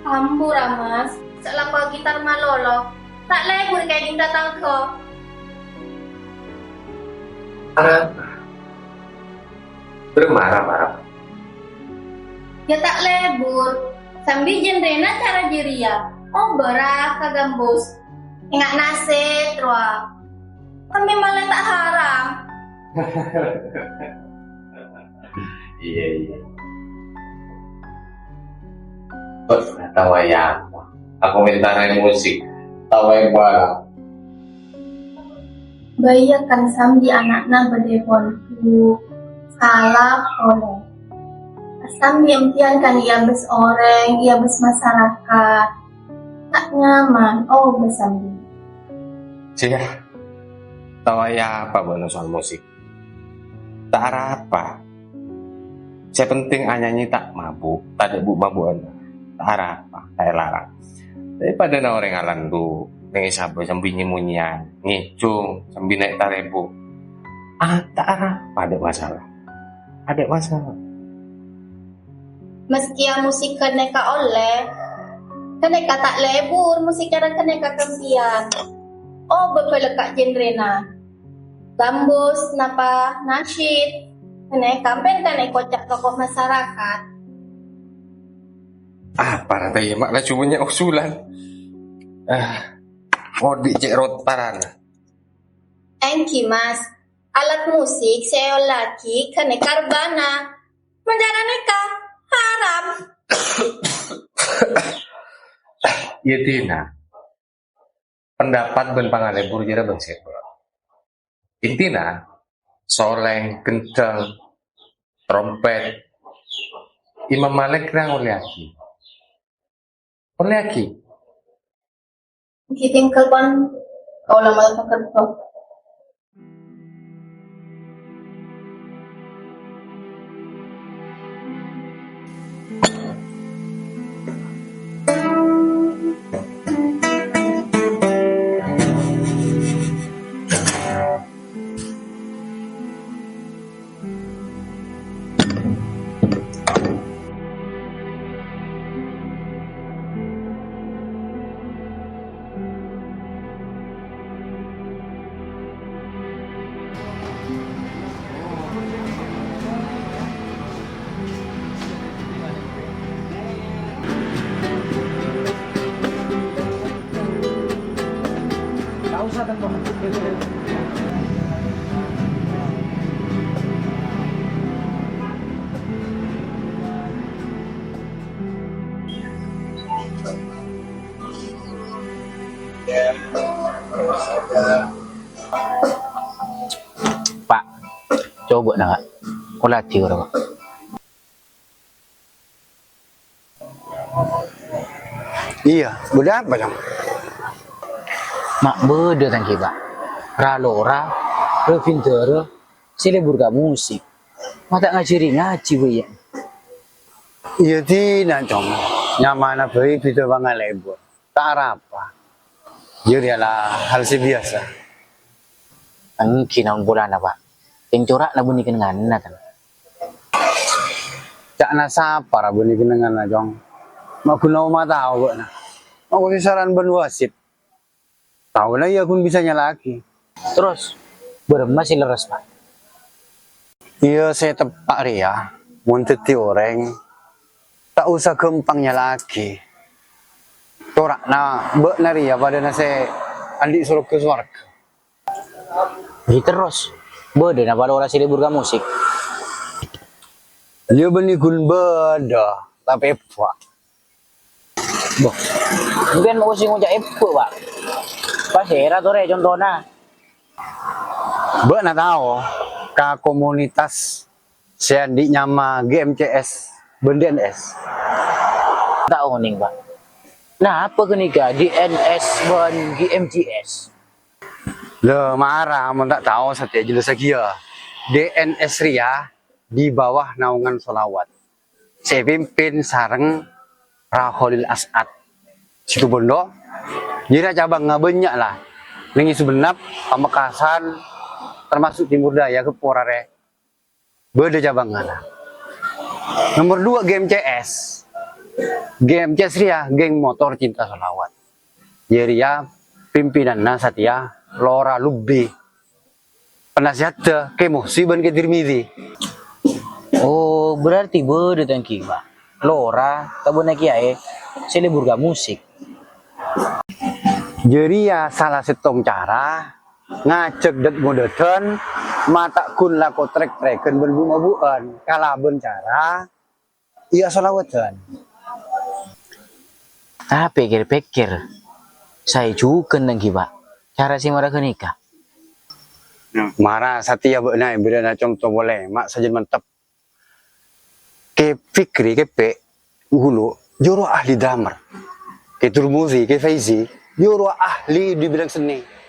Ambu Ramas, selako gitar malolo, tak lebur kayak ginta tangko. Arah bermarah-marah. Ya tak lebur, sambil jenrena cara jiria. Oh berak kagambus, ingat nase trua. Kami malah tak haram. Iya iya. Bos tahu ya. Aku minta musik. Tahu yang gua. Bayakan sambil anaknya berdeponku, salah oleh. Sambil impian kan ia bes orang, ia bes masyarakat. Tak nyaman, oh besambil. Cia. Tahu ya apa bonus soal musik? Tak arah apa. Saya penting anyanyi tak mabuk, tak ada mabuk. Tak arah apa, tak larang. Daripada na orang alan du, neng sabar sambil nyemunyian, ngicung, sambil naik tarebu. Tak arah apa, ada masalah. Ada masalah. Meski yang musik keneka oleh, keneka tak lebur, musik cara keneka kempian. Oh berpelekat jenrena. Gambus, napa, nasyid, keneka ben keneka kocak tokoh masyarakat. Para tayo makna cumanya usulan. Odi cek rotaran. Enki mas, alat musik saya laki keneka rbana. Menjara neka haram. Iya tina. Pendapat ben pangalebur jera ben sebel. Intina soleng, kencang, trompet. Imam Malik nang oliaki. Oliaki. Kitingkel kon, kau lama pekerja. Pak, coba nak, kau latih orang. Iya, udah apa dong? Mak beda kan kita. Ralora, revinter, silebur gak musik. Mata ngajari ngaji ya. Iya tidak dong. Nyaman apa itu banget lebur. Tak arah apa. Jadi adalah hal biasa. Angki naon bulan apa? Yang corak na bunikan ngana kan. Cak nasa para bunyi kenangan jong. Mak guna rumah tahu na. Aku saran ben wasit. Tahu na iya kun bisa lagi. Terus, masih leres pak. Iya saya tepak ria. Munteti orang. Tak usah gempangnya lagi. Corak na be na ria pada na saya andi suruh ke suarga. Jadi terus, beda na pada orang silebur gak musik. Dia beni kun beda. Tapi apa? Boh, mungkin mau sing ngujak ibu pak. Pas era tuh contohnya. Be na tahu ka komunitas saya di nyama GMCS BNDNS. Tahu nih pak. Nah apa kenika DNS dan GMGS? Le marah mun tak tahu satia jelas lagi ya. DNS Ria di bawah naungan solawat. Saya pimpin sareng Raholil As'ad. Situ Bondo. Jadi cabang ngabanyak lah. Nengi Subenap, Pamekasan, termasuk Timur Daya ke Porare. Beda cabang lah. Nomor 2 GMCS. Geng MCS Ria, geng motor cinta solawat. Jadi ya pimpinannya Satya Lora Lubbi. Penasihat kemo Siban ke Dirmidi. Oh, berarti beda tangki, Pak. Lora, tabon kiai, seleburga musik. Jadi ya salah setong cara ngajak dat modern mata kun lako trek-treken berbubuan kalaben cara iya solawatan. Tapi pikir-pikir, saya juga nangki, Pak. Cara si mereka nikah. Marah Satya benar bila nak contoh boleh mak saja mantap. Ke fikri ke pe hulu juru ahli drummer. Ke Turmuzi ke Faizi juru ahli di bidang seni.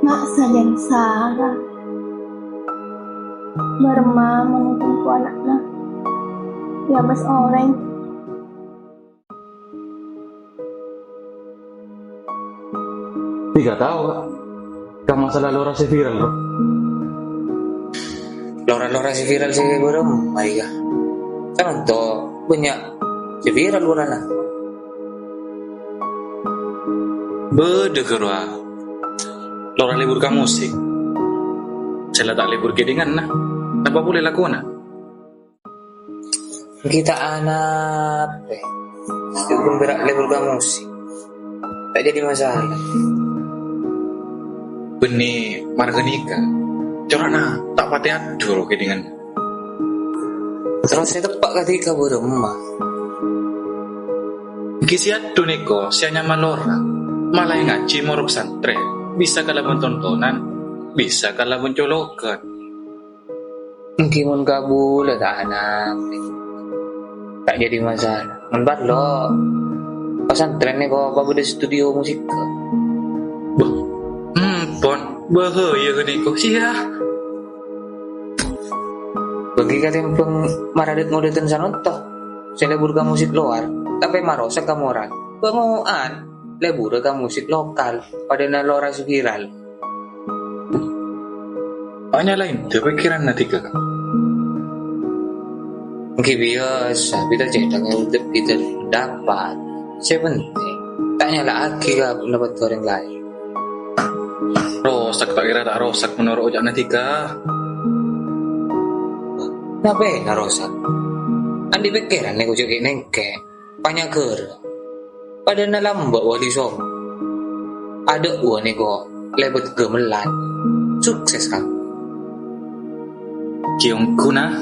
Nak saja Sarah. Merma menunggu anaknya. Ya bas orang. Tiga tahu kak, kan masalah Lora si viral bro. Lora si viral si belum, Maria. Kan tuh banyak si viral Lora lah. Bede kerwa. Lora libur ke musik. Saya tak libur ke dengan nah. Apa boleh lakukan nah? Kita anak, itu berak libur ke musik. Tak jadi masalah. Benih marga nikah. Corana tak pati adur ke dengan. Terus saya tepak ketika beremah. Kisi aduh niko, saya nyaman Lora. Malah yang ngaji morok santri. Bisa kalah tontonan, bisa kalah mencolokan. Mungkin mun kabul tak anak. Tak jadi masalah. Menbat lo. Pesantren ni kau apa di studio musik ke? Pon bahaya ke niko sia. Bagi kalian peng maradet ngodetan sanotoh. Saya lebur ke musik luar, tapi marosak ke moral. Penguan. Lebur ke musik lokal pada nalora viral. Hanya lain tu pikiran nanti ke. Mungkin biasa kita cetak untuk kita dapat. Saya penting. Tanya lah aki ke pendapat orang lain. Rosak tak kira tak rosak menurut ojak nanti ke. Kenapa ya rosak? Andi pikiran nih kucuk nengke. Panyaker. Pada nalam mbak wali som. Ada uang nih kok lebet gemelan. sukses kan. Kiongku na.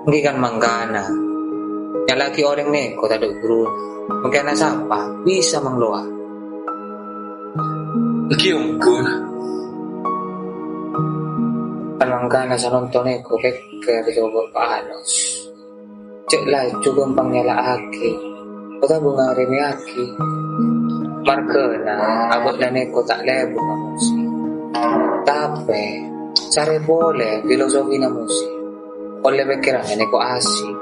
Hindi kan manggana. Yang lagi orang neko tak ada guru. Mungkin na siapa bisa mangloa. Kiongku na. Kan manggana sa nonton neko kaya coba paanos. Cek lah juga pangnyala aki. Kota bunga rini aki. Markena abot na neko tak lebo na musik. Tapi sare boleh filosofi na musik. Oleh pikiran neko asik.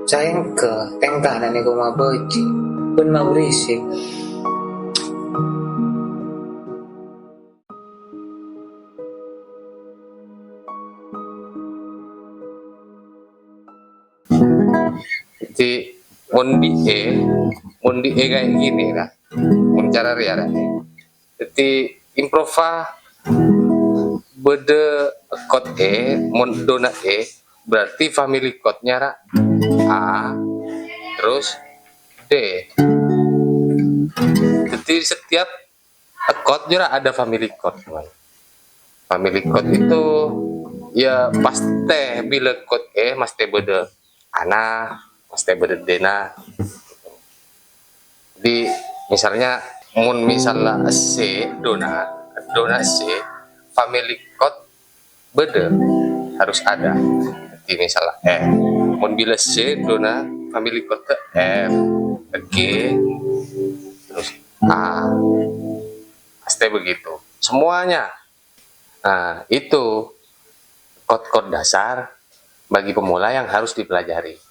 Sayang ke tengkana neko mabeji. Pun mau berisik. Jadi mundi kayak gini lah, cara ria lah. Jadi improva bede chord mon dona berarti family chordnya ra A terus D. Jadi setiap chordnya ra ada family chord. Family chord itu ya pasti bila chord mesti bede ana, mesti bede dena. Jadi misalnya misalnya C dona C family chord beda harus ada. Jadi misalnya bila C dona family chord F, G, terus A, pasti begitu semuanya. Nah itu chord-chord dasar bagi pemula yang harus dipelajari.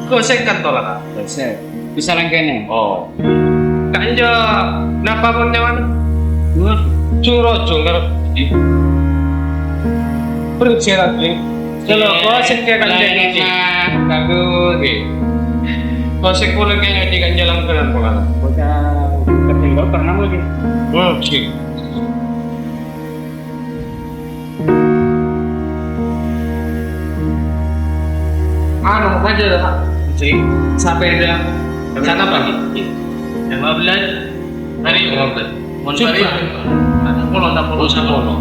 Kosek kan tolak. Kosek. Bisa langkene. Oh. Kanja napa bang nyawan? Curo cungar. Pergi lagi. Kalau kosek kayak kanja ini. Lagu ni. Kosek boleh kayaknya di kanja langkaran pola. Bocah tertinggal pernah lagi. Sih. Anu aja dah. Sih, sampai dah sana pagi. 15 hari 15. Monpari. Ada pulau tak pulau sama.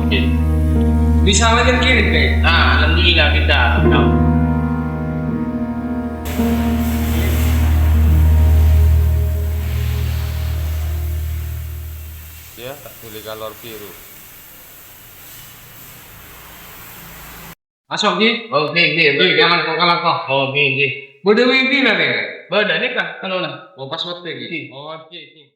Bisa lagi kirim deh. Ah, alhamdulillah kita tahu. Ya, tak boleh galor biru. Masuk ni? Oh, ni, jangan kau kalah kau. Oh, ni. Bodoh ni lah ni. Bodoh ni kan? Kalau nak, oh password lagi. Oh, okey.